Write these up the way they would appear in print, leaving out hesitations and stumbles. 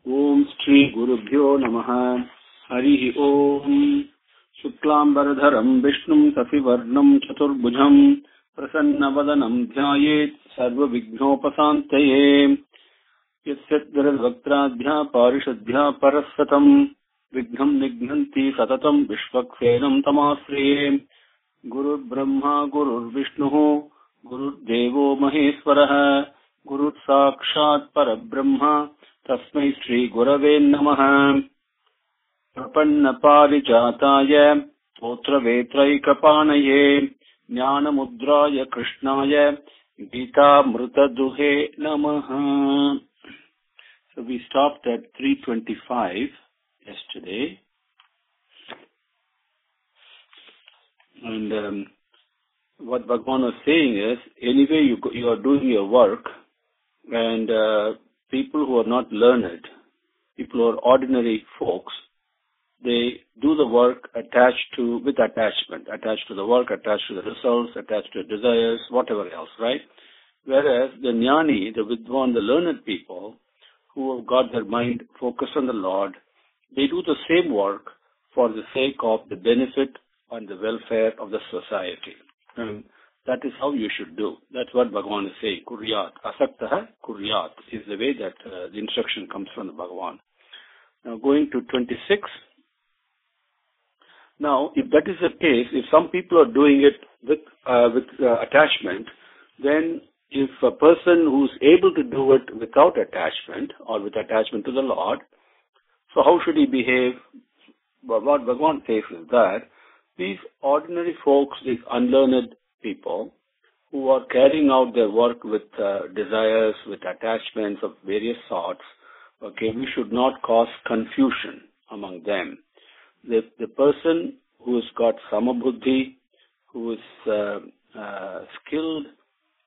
Om Shri Gurubhyo Namaha. Harihi Om. Shuklambaradharam Vishnum Safivarnam Chaturbhujam Prasannavadanam Dhyayet Sarva Vignopasantaye Yasyat Viradvaktradhya Parishadhya Parasatam Vignam Nignanti Satatam Vishvaksenam Tamasriye Guru Brahma Guru Vishnu Guru Devo Maheswaraha Guru Sakshat Parabrahma Tasmai Shri Gurave Namaha Prapanna Parijataya Totra Vetraikapanaye Jnana Mudraya Krishnaya Geeta Mrutaduhe Namaha. So we stopped at 325 yesterday. And what Bhagavan was saying is, anyway you are doing your work, and people who are not learned, people who are ordinary folks, they do the work with attachment, attached to the work, attached to the results, attached to desires, whatever else, right? Whereas the jnani, the vidwan, the learned people who have got their mind focused on the Lord, they do the same work for the sake of the benefit and the welfare of the society. And that is how you should do. That's what Bhagavan is saying. Kuryat. Asaktaha kuryat is the way that the instruction comes from the Bhagavan. Now going to 26. Now, if that is the case, if some people are doing it with attachment, then if a person who's able to do it without attachment or with attachment to the Lord, so how should he behave? What Bhagavan says is that these ordinary folks, these unlearned people who are carrying out their work with desires, with attachments of various sorts, okay, we should not cause confusion among them. The person who has got samabuddhi, who is skilled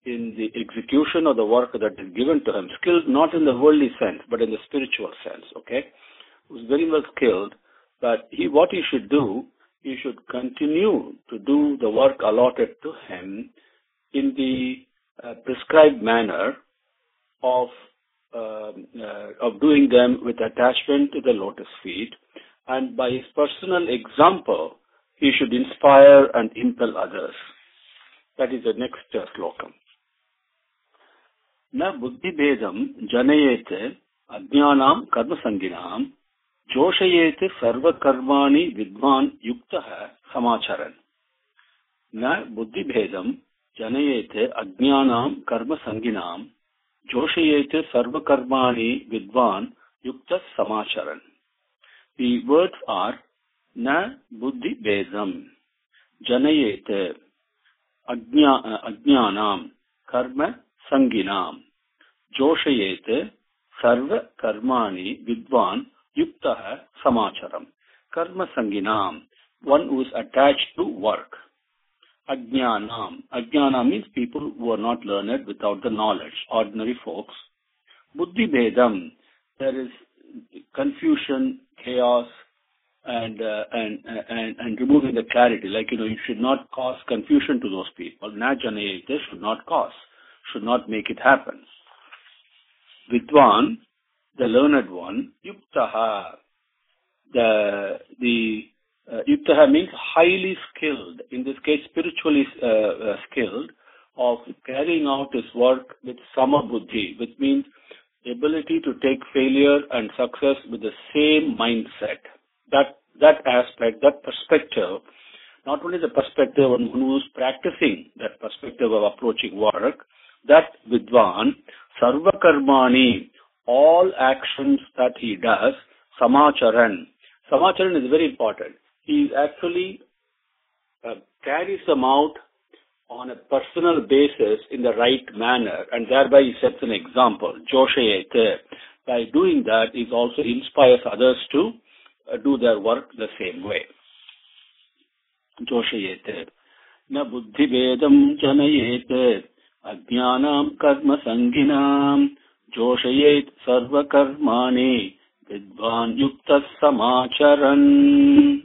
in the execution of the work that is given to him, skilled not in the worldly sense, but in the spiritual sense, okay, who is very well skilled, but what he should do, he should continue to do the work allotted to him in the prescribed manner of doing them with attachment to the lotus feet, and by his personal example, he should inspire and impel others. That is the next slokam. Na buddhi bhedam janayete ajnanam karma sanginam joshayete sarva karmani vidvan yuktaha samacharan. Na buddhi bhedam janayete ajnanam karma sanginam joshayete sarva karmani vidvan yukta samacharan. The words are na buddhi bedam janayete ajnanam karma sanginam joshayete sarva karmani vidvan yuktaha samacharam. Karma sanginam, one who is attached to work. Ajnanam, ajnana means people who are not learned, without the knowledge, ordinary folks. Buddhi bedam, there is confusion, chaos, and removing the clarity. Like, you should not cause confusion to those people. Na janayate, should not cause, should not make it happen. Vidwan, the learned one, yuktaha, the yuktaha means highly skilled, in this case spiritually skilled, of carrying out his work with samabuddhi, which means ability to take failure and success with the same mindset. That aspect, that perspective, not only the perspective of who is practicing that perspective of approaching work, that vidwan, sarva karmani, all actions that he does, samacharan. Samacharan is very important. He actually carries them out on a personal basis in the right manner, and thereby he sets an example. Joshayete. By doing that, he also inspires others to do their work the same way. Joshayete. Na buddhi vedam janayete ajnanam karma sanginam joshayet sarva karmani vidvan yukta samacharan.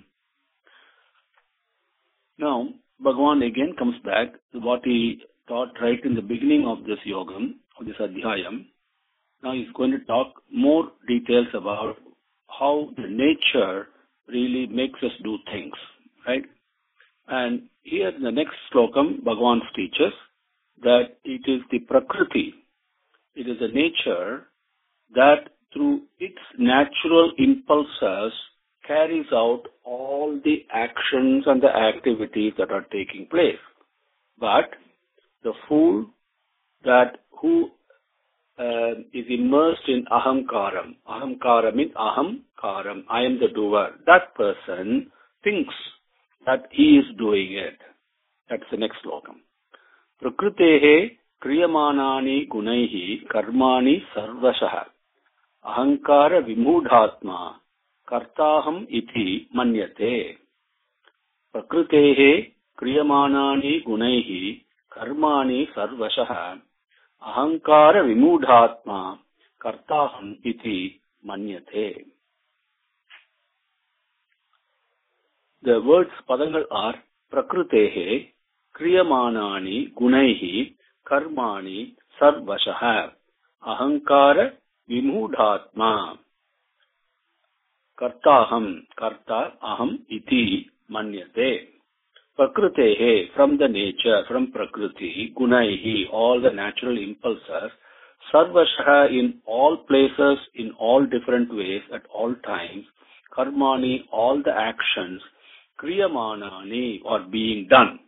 Now, Bhagavan again comes back to what he taught right in the beginning of this yogam, of this adhyayam, Now he's going to talk more details about how the nature really makes us do things, right? And here in the next slokam, Bhagavan teaches that it is the Prakriti, it is the nature that through its natural impulses carries out all the actions and the activities that are taking place. But the fool who is immersed in ahamkaram. Ahamkaram means ahamkaram. I am the doer. That person thinks that he is doing it. That's the next slokam. Prakrutehe kriyamanani gunaihi karmani sarvasah. Ahankara vimudhatma kartaham iti manyate. Prakrutehe kriyamanani gunaihi karmani sarvasah. Ahankara vimudhatma kartaham iti manyate. The words padangal are Prakrutehe kriyamanani gunaihi karmani sarvasah. Ahankara vimudhatma kartaham karta aham iti manyate. Prakrutehe, from the nature, from Prakriti, gunaihi, all the natural impulses, sarvasha, in all places, in all different ways, at all times, karmani, all the actions, kriyamanani, are being done.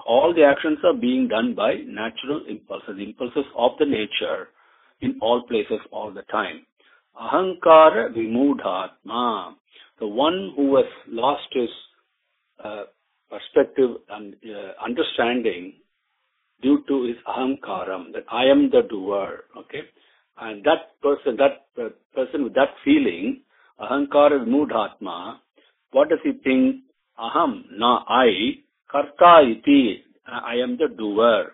All the actions are being done by natural impulses of the nature, in all places, all the time. Ahankara vimudhatma, the one who has lost his perspective and understanding due to his ahamkaram, that I am the doer, okay? And that person with that feeling, ahankara vimudhatma, what does he think? Aham, na, I, karta iti, I am the doer.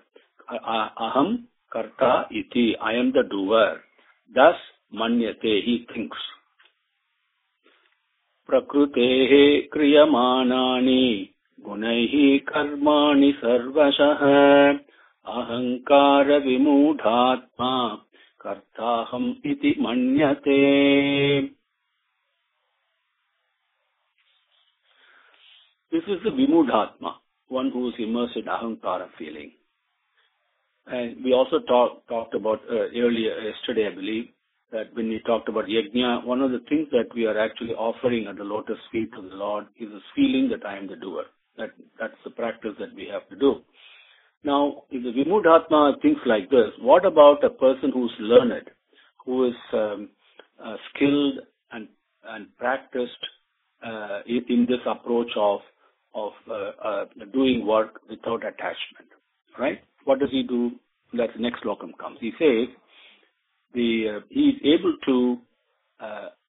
Aham karta iti, I am the doer. Thus, manyate, he thinks. Prakrutehe kriyamanani gunaihi karmani sarvasah. Ahankara vimudhatma kartaham iti manyate. This is the vimudhatma, one who is immersed in ahankara feeling. And we also talked about yesterday, I believe, that when we talked about yajna, one of the things that we are actually offering at the lotus feet of the Lord is this feeling that I am the doer. That's the practice that we have to do. Now, if the vimudhatma thinks like this, what about a person who's learned, who is skilled and practiced in this approach of doing work without attachment, right? What does he do? That's the next slokam comes. He says, he is able to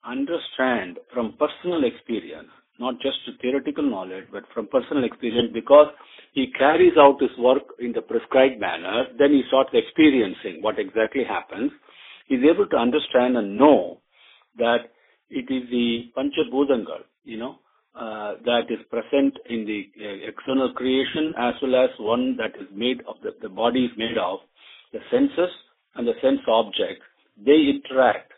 understand from personal experience, not just theoretical knowledge, but from personal experience, because he carries out his work in the prescribed manner, then he starts experiencing what exactly happens. He's able to understand and know that it is the Panchabhutangal, that is present in the external creation, as well as one that is made of, the body is made of, the senses and the sense objects. They interact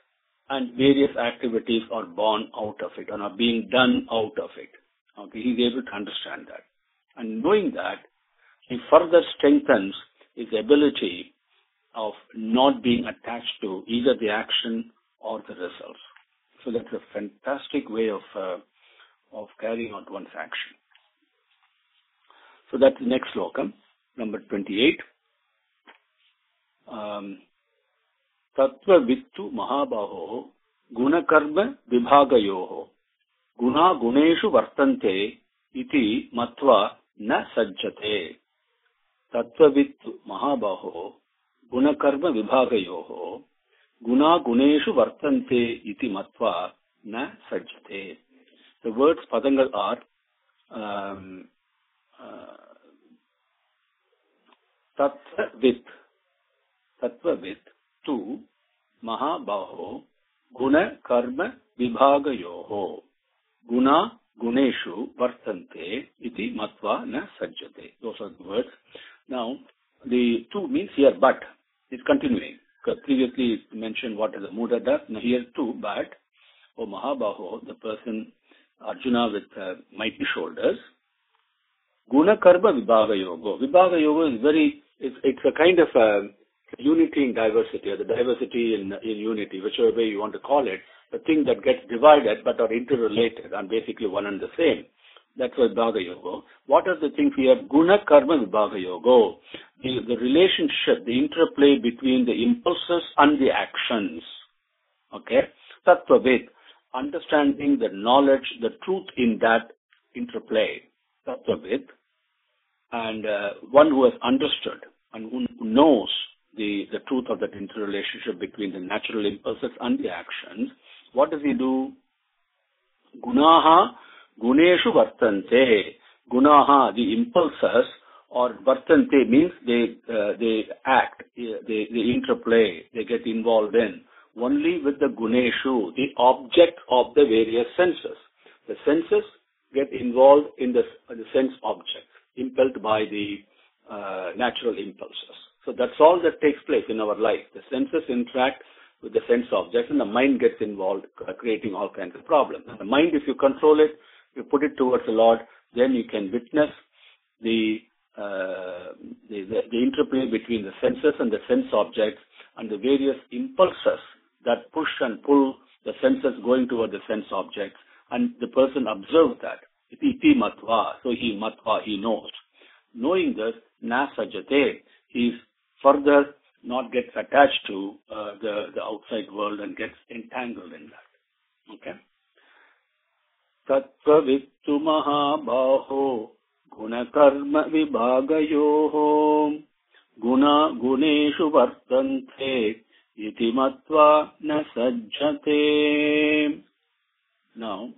and various activities are born out of it and are being done out of it. Okay, he's able to understand that. And knowing that, he further strengthens his ability of not being attached to either the action or the results. So that's a fantastic way of carrying out one's action. So that's the next slokam, number 28. Tattva vittu mahabaho gunakarma vibhagayoho guna guneshu vartante iti matva na sajjate. Tattva vittu mahabaho gunakarma vibhagayoho guna guneshu vartante iti matva na sajjate. The words padangal are tattva vit tu mahabaho guna karma vibhagayoho guna guneshu vartante iti matva na sajjate. Those are the words. Now, the tu means here but. It's continuing. previously mentioned what is a Muda does. Now here too, but, O Mahabaho, the person, Arjuna with mighty shoulders, Guna Karma Vibhaga Yoga. Vibhaga Yoga is it's a kind of unity in diversity, or the diversity in unity, whichever way you want to call it, the thing that gets divided but are interrelated and basically one and the same. That's why Vibhaga Yoga. What are the things here? Guna Karma Vibhaga Yoga. The relationship, the interplay between the impulses and the actions. Okay? Tattvavid, understanding the knowledge, the truth in that interplay. Tattvavid. And one who has understood and who knows the truth of that interrelationship between the natural impulses and the actions, what does he do? Gunaha guneshu vartante. Gunaha, the impulses, or vartante means they act, they interplay, they get involved in only with the guneshu, the object of the various senses. The senses get involved in the sense objects, impelled by the natural impulses. So that's all that takes place in our life. The senses interact with the sense objects and the mind gets involved, creating all kinds of problems. And the mind, if you control it, you put it towards the Lord, then you can witness the interplay between the senses and the sense objects and the various impulses that push and pull the senses going toward the sense objects, and the person observes that. Iti matva, so he knows. Knowing this, na sajate, he further not gets attached to the outside world and gets entangled in that. Okay? Tattva vittu mahabaho guna karma vibhagayoho guna guneshu vartante iti matva na sajjate. Now,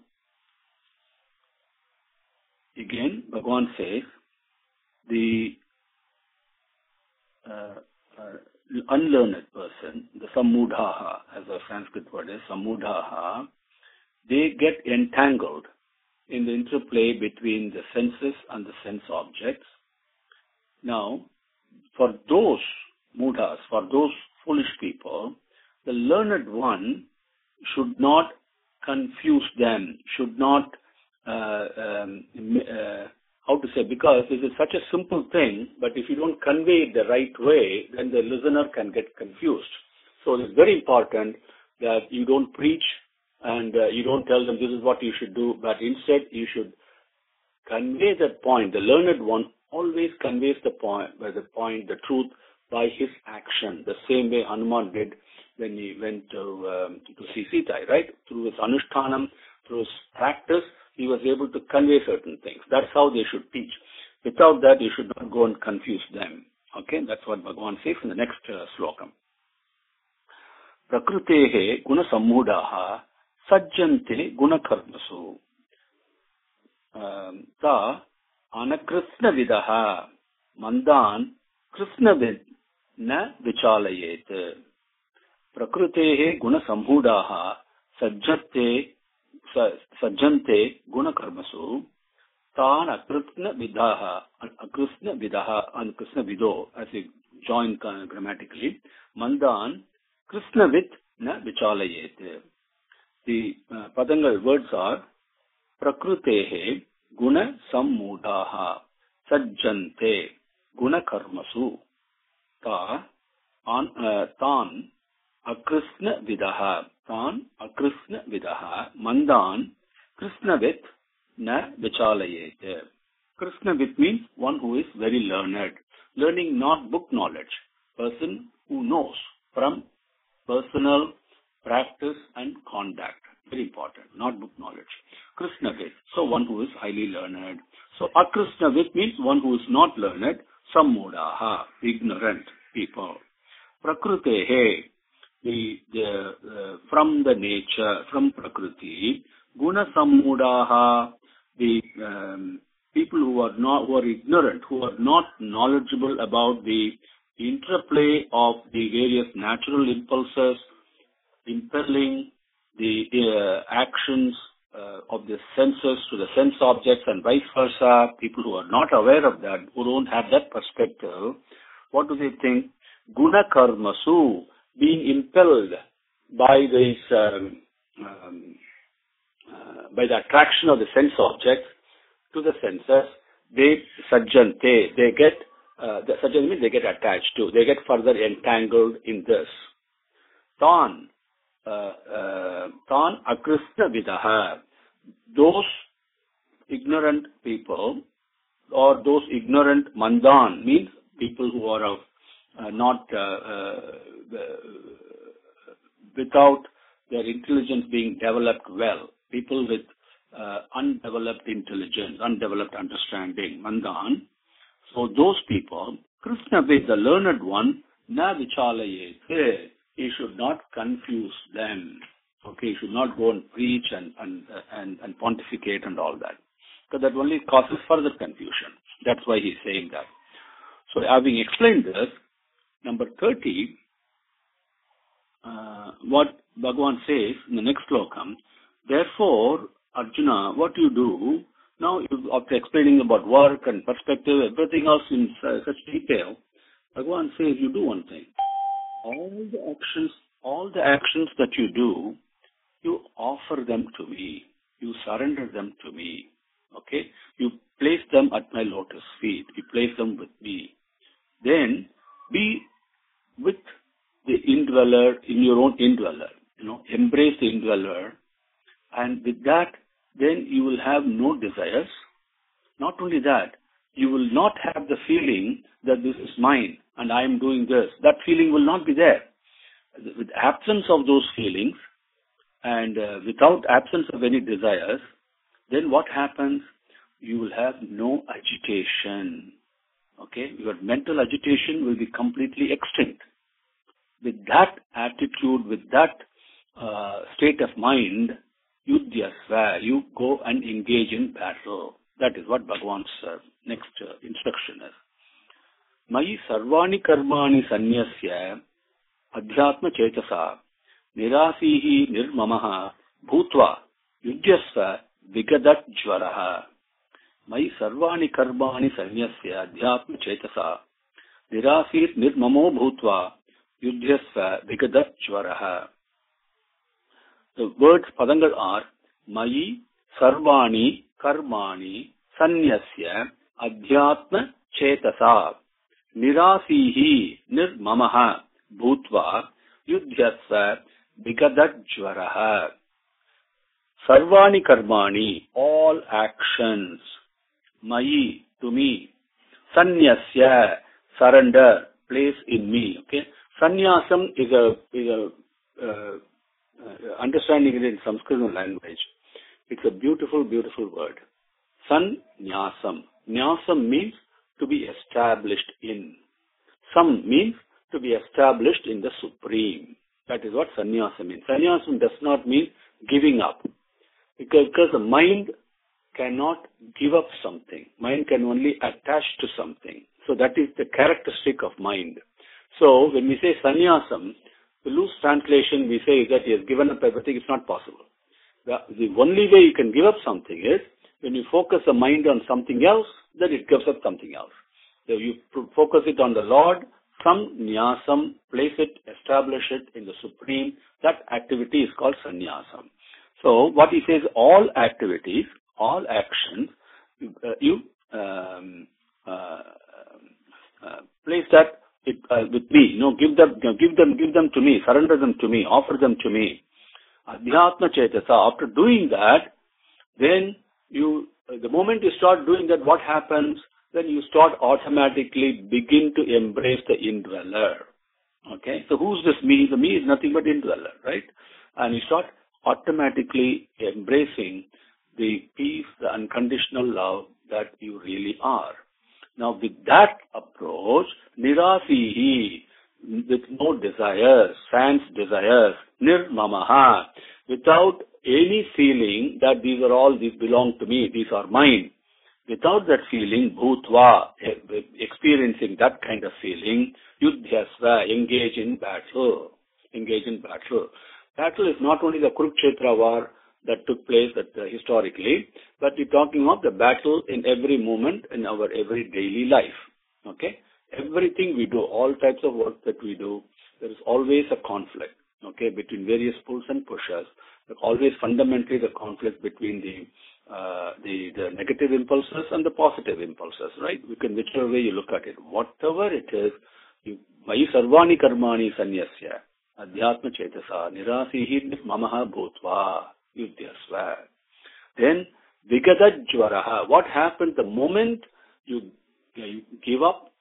again, Bhagavan says, the unlearned person, the sammudhaha, as a Sanskrit word is, sammudhaha, they get entangled in the interplay between the senses and the sense objects. Now, for those mudhas, for those foolish people, the learned one should not confuse them, should not because this is such a simple thing, but if you don't convey it the right way, then the listener can get confused. So it's very important that you don't preach and you don't tell them this is what you should do, but instead you should convey that point. The learned one always conveys the truth by his action, the same way Hanuman did when he went to see Sita, right? Through his anushtanam, through his practice, he was able to convey certain things. That's how they should teach. Without that, you should not go and confuse them. Okay, that's what Bhagavan says in the next slokam. Prakrutehe guna sammudaha sajjante guna karmasu ta anakrishna vidaha mandan krishna vid na vichalayet. Prakrutehe guna sammudaha sajjante guna karmasu tan akrishna vidaha and krishna vido, as we join grammatically, mandan krishna vid na vichalayet. The padangal words are prakrutehe guna sammudaha sajjante guna karmasu tan akrishna vidaha mandan krishnavit na vichalayet. Krishnavit means one who is very learned. Learning not book knowledge. Person who knows from personal practice and conduct. Very important. Not book knowledge. Krishnavit. So one who is highly learned. So akrishnavit means one who is not learned. Sammudaha. Ignorant people. Prakrutehe. From the nature, from Prakriti, guna sammudaha, the people who are ignorant, who are not knowledgeable about the interplay of the various natural impulses impelling the actions of the senses to the sense objects and vice versa, people who are not aware of that, who don't have that perspective, what do they think? Guna karmasu. being impelled by this, by the attraction of the sense objects to the senses, they sajjante, they get, sajjante means they get attached to, they get further entangled in this. Tan akrishna vidaha, those ignorant people, or those ignorant mandan, means people who are of not without their intelligence being developed well, people with undeveloped intelligence, undeveloped understanding, mandan. So those people, Krishna Ved, the learned one, na vichalayete, he should not confuse them. Okay, he should not go and preach and pontificate and all that, because that only causes further confusion. That's why he's saying that. So having explained this, number 30, what Bhagavan says in the next slokam, therefore, Arjuna, what you do, now after explaining about work and perspective, everything else in such detail, Bhagavan says you do one thing. All the actions that you do, you offer them to me. You surrender them to me. Okay? You place them at my lotus feet. You place them with me. Then be with the indweller in your own indweller. Embrace the indweller. And with that, then you will have no desires. Not only that, you will not have the feeling that this is mine and I am doing this. That feeling will not be there. With absence of those feelings and without absence of any desires, then what happens? You will have no agitation. Okay? Your mental agitation will be completely extinct. With that attitude, with that state of mind, Yudhyasva, you go and engage in battle. That is what Bhagavan's next instruction is. Mayi sarvani karmani sanyasya adhyatma chetasa nirasihi nirmamaha bhutva yudhyasva vigadat jvaraha. Mayi sarvani karmani sanyasya adhyatma chetasa nirasih nirmamo bhutva yudhyasva vigadat jvaraha. The words padangal are Mayi sarvani karmani sanyasya adhyatma chetasa nirasihi nirmamaha bhutva yudhyasva vigadat jvaraha. Sarvani karmani, all actions. Mayi, to me. Sanyasya, surrender, place in me. Okay. Sannyasam is a understanding it in Sanskrit language. It's a beautiful, beautiful word. Sannyasam. Nyasam means to be established in. Sam means to be established in the Supreme. That is what sannyasam means. Sannyasam does not mean giving up. Because the mind cannot give up something. Mind can only attach to something. So that is the characteristic of mind. So when we say sannyasam, the loose translation we say that he has given up everything. It's not possible. The only way you can give up something is when you focus the mind on something else, then it gives up something else. So you focus it on the Lord, nyasam, place it, establish it in the Supreme. That activity is called sannyasam. So what he says, all activities, all actions, you place that with me. Give them to me, surrender them to me, offer them to me. Adhyatma chetasa. After doing that, then the moment you start doing that, what happens? Then you start automatically begin to embrace the indweller. Okay? So who's this me? The me is nothing but indweller, right? And you start automatically embracing the peace, the unconditional love that you really are. Now with that approach, nirasihi, with no desires, sans desires, nirmamaha, without any feeling that these belong to me, these are mine. Without that feeling, bhutva, experiencing that kind of feeling, yudhyasva, engage in battle. Battle is not only the Kurukshetra war that took place historically, but we're talking of the battle in every moment in our every daily life. Okay? Everything we do, all types of work that we do, there is always a conflict, okay, between various pulls and pushes. There's always fundamentally the conflict between the negative impulses and the positive impulses, right? We can, whichever way you look at it, whatever it is, Mayi sarvani karmani sanyasya adhyatma chetasa nirasihi mamaha bhutva yudyasva. Then vigadajvaraha. What happens the moment you give up?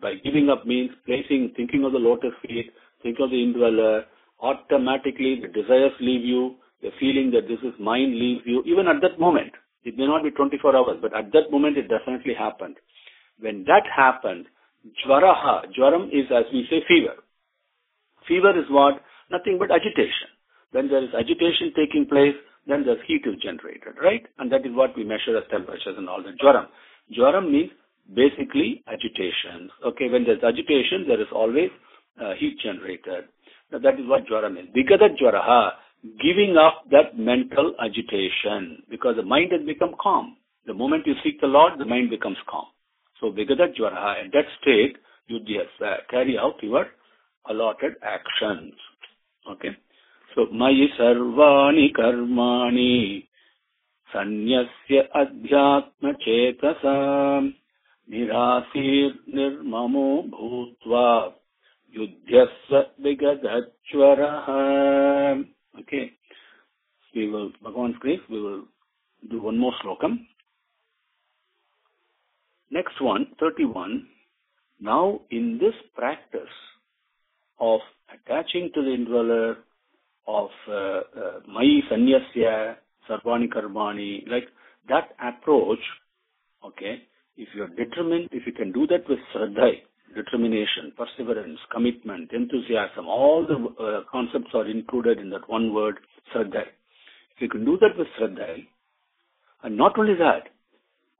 By giving up means thinking of the lotus feet, think of the indweller. Automatically the desires leave you. The feeling that this is mine leaves you. Even at that moment, it may not be 24 hours, but at that moment it definitely happened. When that happened, Jwaram is, as we say, fever. Fever is what? Nothing but agitation. When there is agitation taking place, then there's heat is generated, right? And that is what we measure as temperatures and all that. Jwaram means basically agitation. Okay, when there's agitation, there is always heat generated. Now, that is what Jwaram is. Vigada Jwaraha, giving up that mental agitation, because the mind has become calm. The moment you seek the Lord, the mind becomes calm. So Vigada Jwaraha, at that state, you just carry out your allotted actions. Okay. So Mayi sarvani karmani sanyasya adhyatma chetasa nirasir nirmamo bhutva yudhyasva vigadachvaraha. Okay. We will, Bhagavan's grace, we will do one more slokam. Next one, 31. Now, in this practice of attaching to the indweller, of Mayi Sanyasya, Sarvani Karmani, like that approach, okay, if you're determined, if you can do that with Shraddha, determination, perseverance, commitment, enthusiasm, all the concepts are included in that one word, Shraddha. If you can do that with Shraddha, and not only that,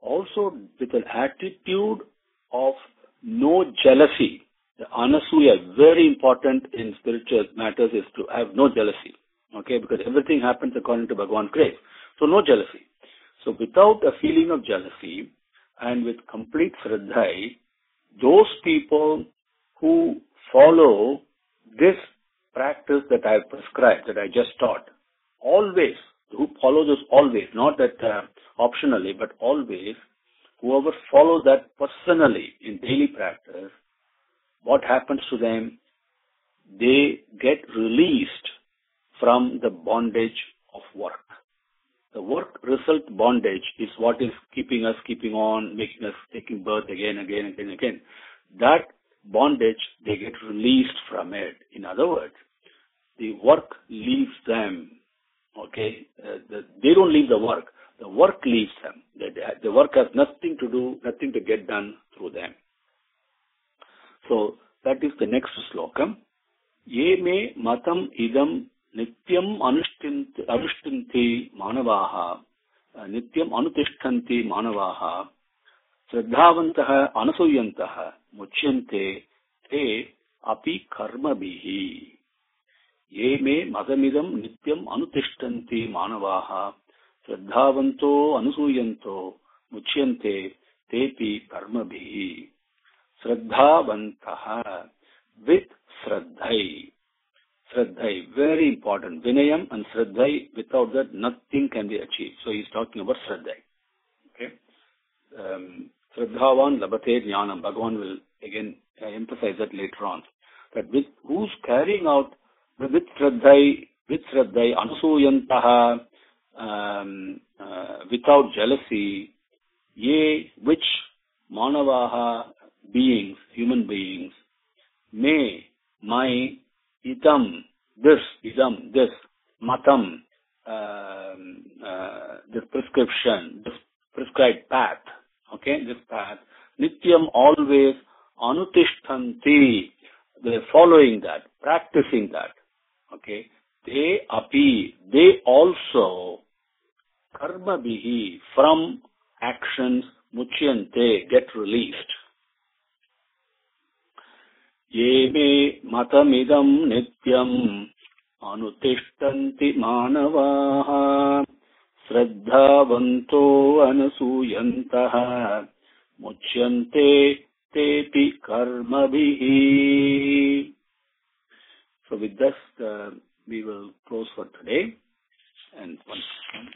also with an attitude of no jealousy. The anasuya, very important in spiritual matters, is to have no jealousy. Okay, because everything happens according to Bhagavan's grace. So no jealousy. So without a feeling of jealousy and with complete Shraddha, those people who follow this practice that I have prescribed, that I just taught, always, who follow this always, not that optionally, but always, whoever follows that personally in daily practice, what happens to them? They get released from the bondage of work. The work result bondage is what is keeping on, making us taking birth again. That bondage, they get released from it. In other words, the work leaves them. Okay, they don't leave the work. The work leaves them. The work has nothing to do, nothing to get done through them. So that is the next slokam. Ye me matam idam nityam anushtinti manavaha nityam anutishtanti manavaha shraddhavantaha anasuyantaha muchyante te api karma bihi. Ye me madamidam nityam anutishtanti manavaha shraddhavanto anusuyanto muchyante tepi karma bihi. Shraddhavantaha, with Shraddhai. Shraddhai, very important. Vinayam and Shraddhai, without that nothing can be achieved. So he's talking about Shraddhai. Okay. Shraddhavan labate jnanam. Bhagavan will again emphasize that later on. That with who's carrying out with Shraddhai, anusuyantaha, without jealousy, ye, which manavaha, beings, human beings, may, my, idam, this, matam, this prescription, this prescribed path, okay, this path, nityam, always, anutishtanti, they're following that, practicing that, okay, they api, they also, karma bihi, from actions, muchyante, get released. Ye me matamidam nityam anutishtanti manavaha shraddhavanto anasuyantaha muchyante tepi karma bihi. So with this, we will close for today. And one second.